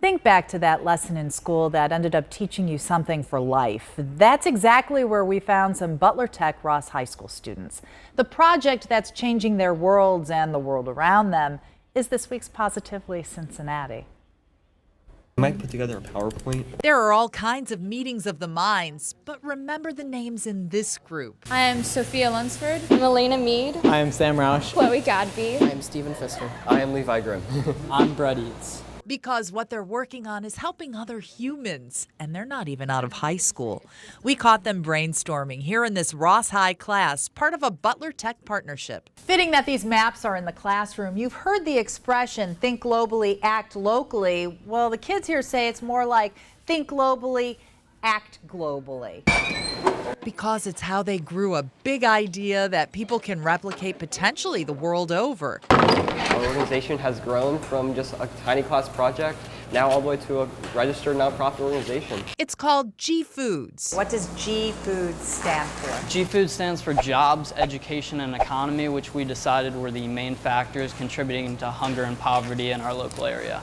Think back to that lesson in school that ended up teaching you something for life. That's exactly where we found some Butler Tech-Ross High School students. The project that's changing their worlds and the world around them is this week's Positively Cincinnati. I might put together a PowerPoint. There are all kinds of meetings of the minds, but remember the names in this group. I am Sophia Lunsford. I'm Elena Mead. I am Sam Roush. Chloe Godby. I am Stephen Pfister. I am Levi Grimm. I'm Brett Eads. Because what they're working on is helping other humans, and they're not even out of high school. We caught them brainstorming here in this Ross High class, part of a Butler Tech partnership. Fitting that these maps are in the classroom, you've heard the expression, think globally, act locally. Well, the kids here say it's more like think globally, act globally. Because it's how they grew a big idea that people can replicate potentially the world over. Our organization has grown from just a tiny class project now all the way to a registered nonprofit organization. It's called G Foods. What does G Foods stand for? G Food stands for Jobs, Education, and Economy, which we decided were the main factors contributing to hunger and poverty in our local area.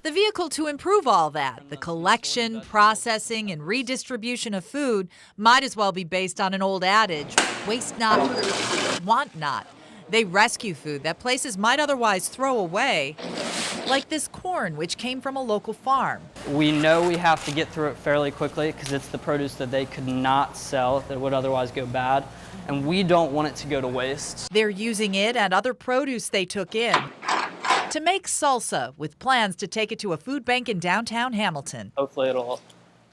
The vehicle to improve all that, the collection, processing, and redistribution of food, might as well be based on an old adage, waste not, want not. They rescue food that places might otherwise throw away, like this corn, which came from a local farm. We know we have to get through it fairly quickly because it's the produce that they could not sell that would otherwise go bad, and we don't want it to go to waste. They're using it and other produce they took in to make salsa, with plans to take it to a food bank in downtown Hamilton. Hopefully it'll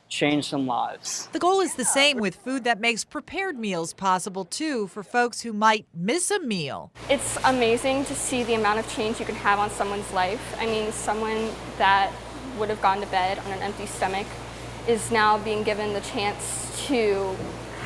change some lives. The goal is the same with food that makes prepared meals possible too for folks who might miss a meal. It's amazing to see the amount of change you can have on someone's life. I mean, someone that would have gone to bed on an empty stomach is now being given the chance to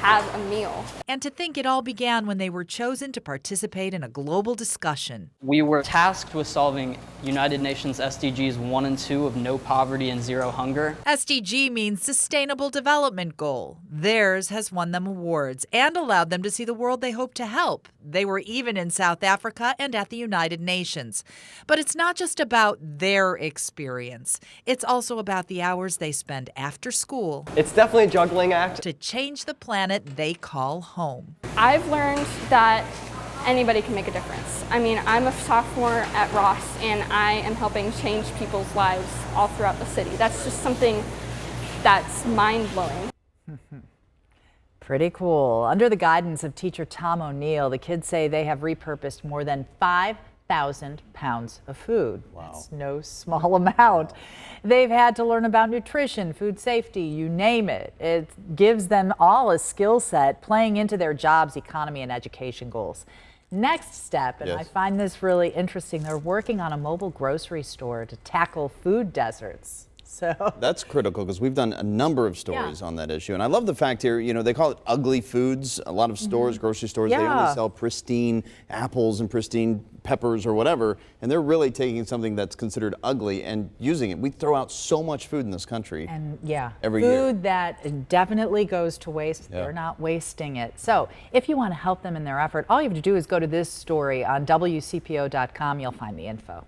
have a meal. And to think it all began when they were chosen to participate in a global discussion. We were tasked with solving United Nations SDGs 1 and 2 of no poverty and zero hunger. SDG means Sustainable Development Goal. Theirs has won them awards and allowed them to see the world they hope to help. They were even in South Africa and at the United Nations. But it's not just about their experience. It's also about the hours they spend after school It's definitely a juggling act. to change the planet they call home. I've learned that anybody can make a difference. I mean, I'm a sophomore at Ross and I am helping change people's lives all throughout the city. That's just something that's mind-blowing. Pretty cool. Under the guidance of teacher Tom O'Neill, the kids say they have repurposed more than 5,000 pounds of food. Wow. That's no small amount. They've had to learn about nutrition, food safety, you name it. It gives them all a skill set playing into their jobs, economy, and education goals. Next step, and I find this really interesting, they're working on a mobile grocery store to tackle food deserts. So that's critical because we've done a number of stories on that issue. And I love the fact here, you know, they call it ugly foods. A lot of stores, grocery stores, they only sell pristine apples and pristine peppers or whatever. And they're really taking something that's considered ugly and using it. We throw out so much food in this country. And every year. Food that definitely goes to waste. They're not wasting it. So if you want to help them in their effort, all you have to do is go to this story on WCPO.com. You'll find the info.